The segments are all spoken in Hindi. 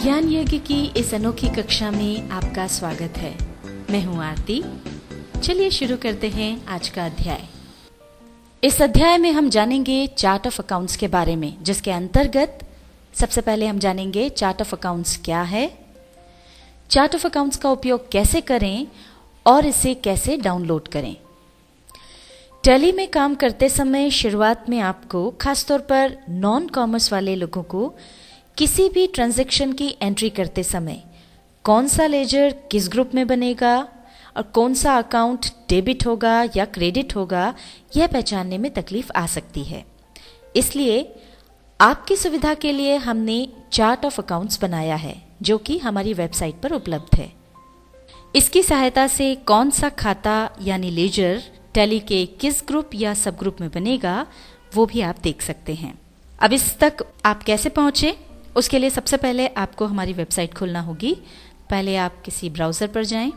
ज्ञान यज्ञ की इस अनोखी कक्षा में आपका स्वागत है। मैं हूं आरती। चलिए शुरू करते हैं आज का अध्याय। इस अध्याय में हम जानेंगे चार्ट ऑफ अकाउंट्स के बारे में, जिसके अंतर्गत सबसे पहले हम जानेंगे चार्ट ऑफ अकाउंट्स क्या है, चार्ट ऑफ अकाउंट्स का उपयोग कैसे करें और इसे कैसे डाउनलोड करें। टैली में काम करते समय शुरुआत में आपको खासतौर पर नॉन कॉमर्स वाले लोगों को किसी भी ट्रांजैक्शन की एंट्री करते समय कौन सा लेजर किस ग्रुप में बनेगा और कौन सा अकाउंट डेबिट होगा या क्रेडिट होगा, यह पहचानने में तकलीफ आ सकती है। इसलिए आपकी सुविधा के लिए हमने चार्ट ऑफ अकाउंट्स बनाया है, जो कि हमारी वेबसाइट पर उपलब्ध है। इसकी सहायता से कौन सा खाता यानी लेजर टैली के किस ग्रुप या सब ग्रुप में बनेगा, वो भी आप देख सकते हैं। अब इस तक आप कैसे पहुंचे, उसके लिए सबसे पहले आपको हमारी वेबसाइट खोलना होगी। पहले आप किसी ब्राउज़र पर जाएं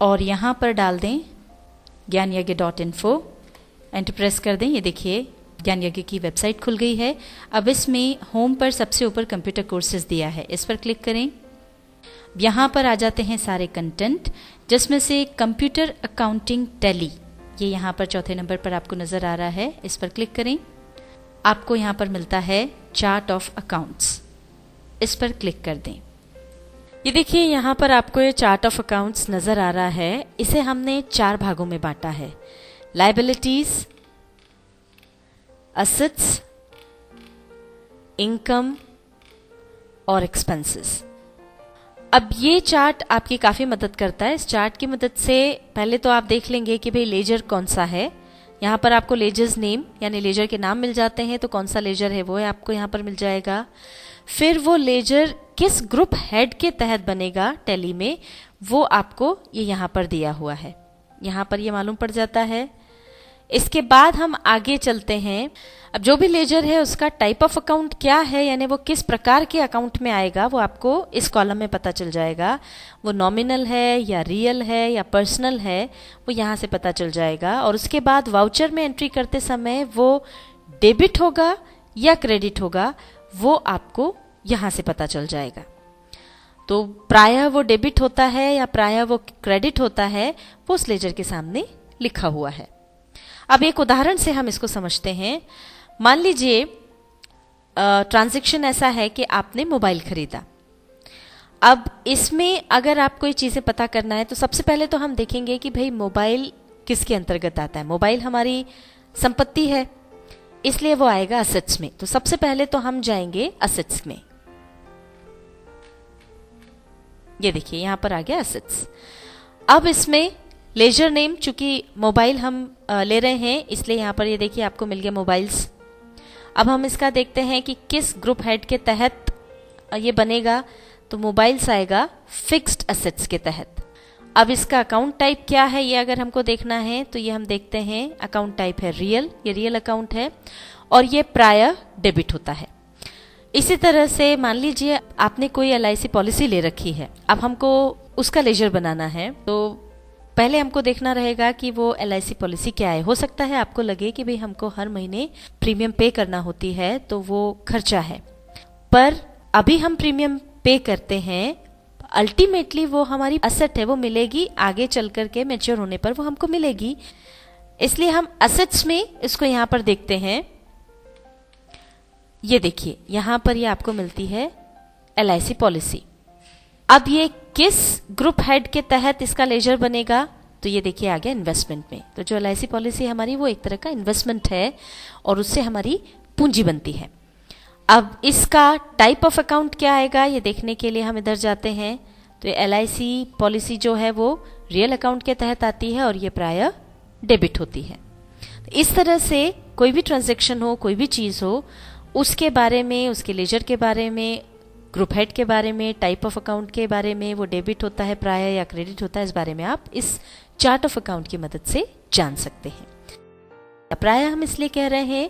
और यहाँ पर डाल दें ज्ञानयज्ञ.info, एंटर प्रेस कर दें। ये देखिए ज्ञान यज्ञ की वेबसाइट खुल गई है। अब इसमें होम पर सबसे ऊपर कंप्यूटर कोर्सेज दिया है, इस पर क्लिक करें। यहाँ पर आ जाते हैं सारे कंटेंट, जिसमें से कंप्यूटर अकाउंटिंग टैली, ये यहाँ पर चौथे नंबर पर आपको नज़र आ रहा है, इस पर क्लिक करें। आपको यहाँ पर मिलता है चार्ट ऑफ अकाउंट्स, इस पर क्लिक कर दें। ये देखिए यहाँ पर आपको ये चार्ट ऑफ अकाउंट्स नज़र आ रहा है। इसे हमने 4 भागों में बांटा है: लायबिलिटीज, असेट्स, इनकम और एक्सपेंसेस। अब ये चार्ट आपकी काफ़ी मदद करता है। इस चार्ट की मदद से पहले तो आप देख लेंगे कि भाई लेजर कौन सा है। यहाँ पर आपको लेजर्स नेम यानी लेजर के नाम मिल जाते हैं, तो कौन सा लेजर है वो आपको यहाँ पर मिल जाएगा। फिर वो लेजर किस ग्रुप हेड के तहत बनेगा टैली में, वो आपको ये यहाँ पर दिया हुआ है, यहाँ पर ये मालूम पड़ जाता है। इसके बाद हम आगे चलते हैं। अब जो भी लेजर है उसका टाइप ऑफ अकाउंट क्या है, यानी वो किस प्रकार के अकाउंट में आएगा, वो आपको इस कॉलम में पता चल जाएगा। वो नॉमिनल है या रियल है या पर्सनल है, वो यहाँ से पता चल जाएगा। और उसके बाद वाउचर में एंट्री करते समय वो डेबिट होगा या क्रेडिट होगा, वो आपको यहाँ से पता चल जाएगा। तो प्रायः वो डेबिट होता है या प्रायः वो क्रेडिट होता है, वो उस लेजर के सामने लिखा हुआ है। अब एक उदाहरण से हम इसको समझते हैं। मान लीजिए ट्रांजैक्शन ऐसा है कि आपने मोबाइल खरीदा। अब इसमें अगर आपको ये चीज़ें पता करना है, तो सबसे पहले तो हम देखेंगे कि भाई मोबाइल किसके अंतर्गत आता है। मोबाइल हमारी संपत्ति है, इसलिए वो आएगा असेट्स में। तो सबसे पहले तो हम जाएंगे असेट्स में। ये देखिए यहाँ पर आ गया असेट्स। अब इसमें लेजर नेम, चूंकि मोबाइल हम ले रहे हैं इसलिए यहाँ पर ये देखिए आपको मिल गया मोबाइल्स। अब हम इसका देखते हैं कि किस ग्रुप हेड के तहत ये बनेगा, तो मोबाइल्स आएगा फिक्स्ड असेट्स के तहत। अब इसका अकाउंट टाइप क्या है, ये अगर हमको देखना है तो ये हम देखते हैं अकाउंट टाइप है रियल, ये रियल अकाउंट है और ये प्रायः डेबिट होता है। इसी तरह से मान लीजिए आपने कोई LIC पॉलिसी ले रखी है, अब हमको उसका लेजर बनाना है, तो पहले हमको देखना रहेगा कि वो LIC पॉलिसी क्या है। हो सकता है आपको लगे कि भाई हमको हर महीने प्रीमियम पे करना होती है, तो वो खर्चा है, पर अभी हम प्रीमियम पे करते हैं, अल्टीमेटली वो हमारी असेट है, वो मिलेगी आगे चल करके मैच्योर होने पर वो हमको मिलेगी। इसलिए हम असेट्स में इसको यहाँ पर देखते हैं। ये देखिए यहाँ पर ये आपको मिलती है LIC पॉलिसी। अब ये किस ग्रुप हेड के तहत इसका लेजर बनेगा, तो ये देखिए आ गया इन्वेस्टमेंट में। तो जो LIC पॉलिसी हमारी वो एक तरह का इन्वेस्टमेंट है और उससे हमारी पूंजी बनती है। अब इसका टाइप ऑफ अकाउंट क्या आएगा, ये देखने के लिए हम इधर जाते हैं। तो ये LIC पॉलिसी जो है वो रियल अकाउंट के तहत आती है और ये प्रायः डेबिट होती है। तो इस तरह से कोई भी ट्रांजैक्शन हो, कोई भी चीज़ हो, उसके बारे में, उसके लेजर के बारे में, ग्रुप हेड के बारे में, टाइप ऑफ अकाउंट के बारे में, वो डेबिट होता है प्रायः या क्रेडिट होता है, इस बारे में आप इस चार्ट ऑफ अकाउंट की मदद से जान सकते हैं। प्रायः हम इसलिए कह रहे हैं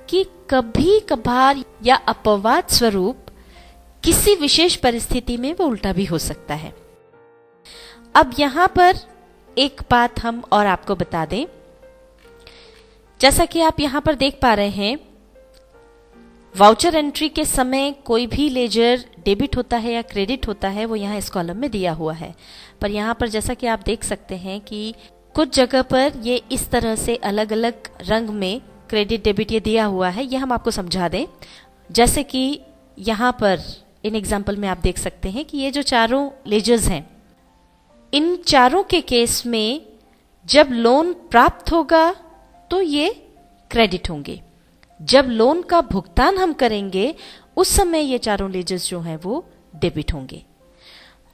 कि कभी कभार या अपवाद स्वरूप किसी विशेष परिस्थिति में वो उल्टा भी हो सकता है। अब यहां पर एक बात हम और आपको बता दें, जैसा कि आप यहां पर देख पा रहे हैं, वाउचर एंट्री के समय कोई भी लेजर डेबिट होता है या क्रेडिट होता है वो यहाँ इस कॉलम में दिया हुआ है। पर यहाँ पर जैसा कि आप देख सकते हैं कि कुछ जगह पर ये इस तरह से अलग अलग रंग में क्रेडिट डेबिट ये दिया हुआ है। ये हम आपको समझा दें, जैसे कि यहाँ पर इन एग्जाम्पल में आप देख सकते हैं कि ये जो चारों लेजर्स हैं, इन चारों के केस में जब लोन प्राप्त होगा तो ये क्रेडिट होंगे, जब लोन का भुगतान हम करेंगे उस समय ये चारों लेजर्स जो हैं वो डेबिट होंगे।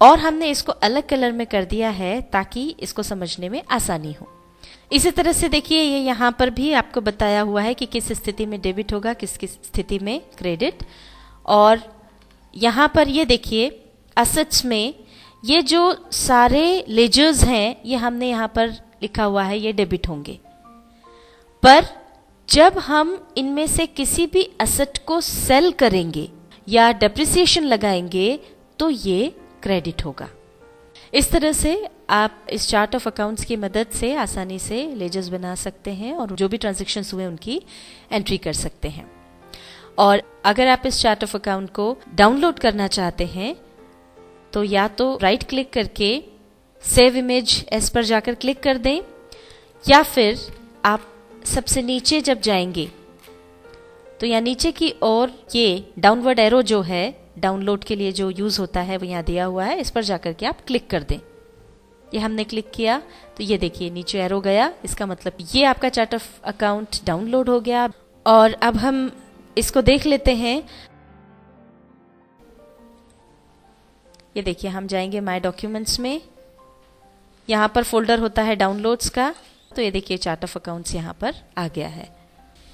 और हमने इसको अलग कलर में कर दिया है ताकि इसको समझने में आसानी हो। इसी तरह से देखिए ये यहाँ पर भी आपको बताया हुआ है कि किस स्थिति में डेबिट होगा, किस किस स्थिति में क्रेडिट। और यहाँ पर ये देखिए असेट्स में ये जो सारे लेजर्स हैं ये हमने यहाँ पर लिखा हुआ है ये डेबिट होंगे, पर जब हम इनमें से किसी भी एसेट को सेल करेंगे या डेप्रिसिएशन लगाएंगे तो ये क्रेडिट होगा। इस तरह से आप इस चार्ट ऑफ अकाउंट्स की मदद से आसानी से लेजर्स बना सकते हैं और जो भी ट्रांजैक्शंस हुए उनकी एंट्री कर सकते हैं। और अगर आप इस चार्ट ऑफ अकाउंट को डाउनलोड करना चाहते हैं तो या तो राइट क्लिक करके सेव इमेज एज पर जाकर क्लिक कर दें, या फिर आप सबसे नीचे जब जाएंगे तो यहाँ नीचे की ओर ये डाउनवर्ड एरो जो है डाउनलोड के लिए जो यूज होता है वो यहाँ दिया हुआ है, इस पर जाकर के आप क्लिक कर दें। ये हमने क्लिक किया तो ये देखिए नीचे एरो गया, इसका मतलब ये आपका चार्ट ऑफ अकाउंट डाउनलोड हो गया। और अब हम इसको देख लेते हैं। ये देखिए हम जाएंगे माय डॉक्यूमेंट्स में, यहाँ पर फोल्डर होता है डाउनलोड्स का, तो ये देखिए चार्ट ऑफ अकाउंट्स यहाँ पर आ गया है।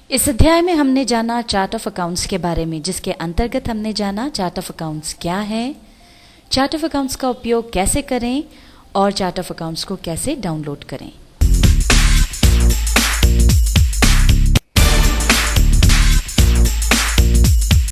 इस अध्याय में हमने जाना चार्ट ऑफ अकाउंट्स के बारे में, जिसके अंतर्गत हमने जाना चार्ट ऑफ अकाउंट्स क्या है, चार्ट ऑफ अकाउंट्स का उपयोग कैसे करें और चार्ट ऑफ अकाउंट्स को कैसे डाउनलोड करें।